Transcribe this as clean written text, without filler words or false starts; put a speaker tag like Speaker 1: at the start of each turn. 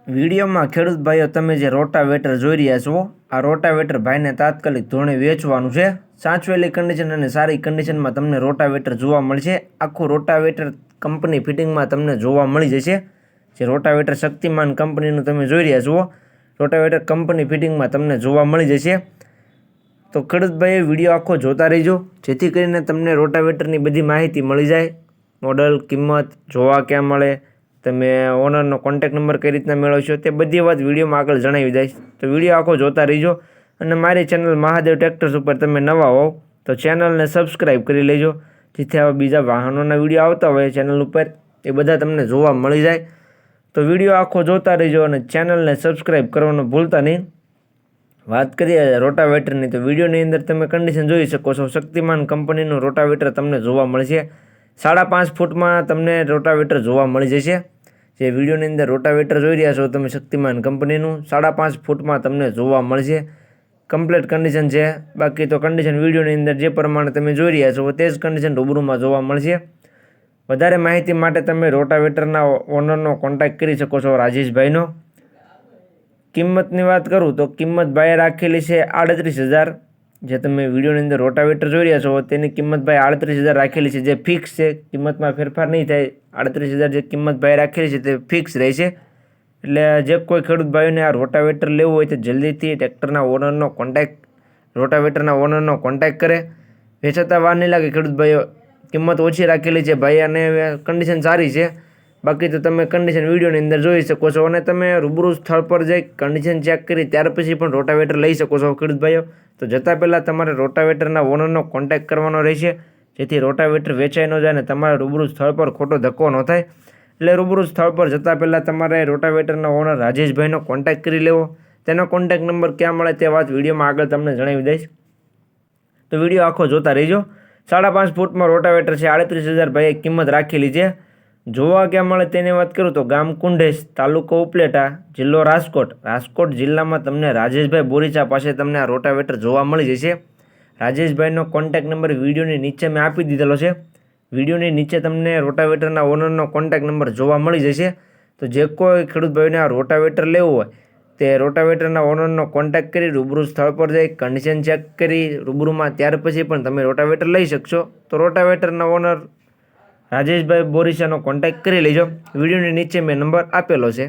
Speaker 1: વિડીયોમાં ખેડૂત ભાઈઓ તમે જે રોટાવેટર જોઈ રહ્યા છો, આ રોટાવેટર ભાઈને તાત્કાલિક ધોરણે વેચવાનું છે. સાચવેલી કન્ડિશન અને સારી કન્ડિશનમાં તમને રોટાવેટર જોવા મળશે. આખું રોટાવેટર કંપની ફિટિંગમાં તમને જોવા મળી જશે. જે રોટાવેટર શક્તિમાન કંપનીનું તમે જોઈ રહ્યા છો, રોટાવેટર કંપની ફિટિંગમાં તમને જોવા મળી જશે. તો ખેડૂત ભાઈઓ વિડીયો આખો જોતા રહીજો, જેથી કરીને તમને રોટાવેટરની બધી માહિતી મળી જાય. મોડલ, કિંમત, જોવા ક્યાં મળે, તમે ઓનરનો કોન્ટેક્ટ નંબર કઈ રીતના મેળવશો, તે બધી વાત વિડીયોમાં આગળ જણાવી દઈશ. તો વિડીયો આખો જોતા રહીજો. અને મારી ચેનલ મહાદેવ ટ્રેક્ટર્સ ઉપર તમે નવા હોવ તો ચેનલને સબસ્ક્રાઈબ કરી લેજો, જેથી આવા બીજા વાહનોના વિડીયો આવતા હોય ચેનલ ઉપર એ બધા તમને જોવા મળી જાય. તો વિડીયો આખો જોતા રહીજો અને ચેનલને સબસ્ક્રાઈબ કરવાનું ભૂલતા નહીં. વાત કરીએ રોટાવેટરની, તો વિડીયોની અંદર તમે કન્ડિશન જોઈ શકો છો. શક્તિમાન કંપનીનું રોટાવેટર તમને જોવા મળશે. 5.5 ફૂટમાં તમને રોટાવેટર જોવા મળી જશે. જે વિડીયોની અંદર રોટાવેટર જોઈ રહ્યા છો તમે શક્તિમાન કંપનીનું 5.5 ફૂટમાં તમને જોવા મળશે. કમ્પ્લીટ કન્ડિશન છે. બાકી તો કન્ડિશન વિડીયોની અંદર જે પ્રમાણે તમે જોઈ રહ્યા છો તે જ કન્ડિશન રૂબરૂમાં જોવા મળશે. વધારે માહિતી માટે તમે રોટાવેટરના ઓનરનો કોન્ટેક્ટ કરી શકો છો, રાજેશભાઈનો. કિંમતની વાત કરું તો કિંમત ભાઈએ રાખેલી છે 38,000. જે તમે વિડીયોની અંદર રોટાવેટર જોઈ રહ્યા છો તેની કિંમત ભાઈ 38,000 રાખેલી છે, જે ફિક્સ છે. કિંમતમાં ફેરફાર નહીં થાય. 38,000 જે કિંમત ભાઈ રાખેલી છે તે ફિક્સ રહેશે. એટલે જે કોઈ ખેડૂત ભાઈઓને આ રોટાવેટર લેવું હોય તો જલ્દીથી ટ્રેક્ટરના ઓનરનો રોટાવેટરના ઓનરનો કોન્ટેક્ટ કરે. વેચાતા વાર નહીં લાગે ખેડૂત ભાઈઓ. કિંમત ઓછી રાખેલી છે ભાઈ અને કન્ડિશન સારી છે. બાકી તો તમે કન્ડિશન વિડીયોની અંદર જોઈ શકો છો અને તમે રૂબરૂ સ્થળ પર જઈ કન્ડિશન ચેક કરી ત્યાર પછી પણ રોટાવેટર લઈ શકો છો ખેડૂત ભાઈઓ. તો જતાં પહેલાં તમારે રોટાવેટરના ઓનરનો કોન્ટેક્ટ કરવાનો રહેશે, જેથી રોટાવેટર વેચાઈ ન જાય અને તમારે રૂબરૂ સ્થળ પર ખોટો ધક્કો ન થાય. એટલે રૂબરૂ સ્થળ પર જતાં પહેલાં તમારે રોટાવેટરના ઓનર રાજેશભાઈનો કોન્ટેક્ટ કરી લેવો. તેનો કોન્ટેક્ટ નંબર ક્યાં મળે તે વાત વિડીયોમાં આગળ તમને જણાવી દઈશ. તો વિડીયો આખો જોતા રહીજો. 5.5 ફૂટમાં રોટાવેટર છે. 38,000 ભાઈએ કિંમત રાખેલી છે. જોવા ક્યાં મળે તેની વાત કરું તો ગામ કુંઢેશ, તાલુકો ઉપલેટા, જિલ્લો રાજકોટ જિલ્લામાં તમને રાજેશભાઈ બોરીચા પાસે તમને આ રોટાવેટર જોવા મળી જશે. રાજેશભાઈનો કોન્ટેક્ટ નંબર વિડીયોની નીચે મેં આપી દીધેલો છે. વિડીયોની નીચે તમને રોટાવેટરના ઓનરનો કોન્ટેક્ટ નંબર જોવા મળી જશે. તો જે કોઈ ખેડૂત ભાઈને આ રોટાવેટર લેવું હોય તે રોટાવેટરના ઓનરનો કોન્ટેક્ટ કરી રૂબરૂ સ્થળ પર જઈ કન્ડિશન ચેક કરી રૂબરૂમાં ત્યાર પછી પણ તમે રોટાવેટર લઈ શકશો. તો રોટાવેટરના ઓનર રાજેશભાઈ બોરીચાનો કોન્ટેક્ટ કરી લેજો. વિડીયોની નીચે મેં નંબર આપેલો છે.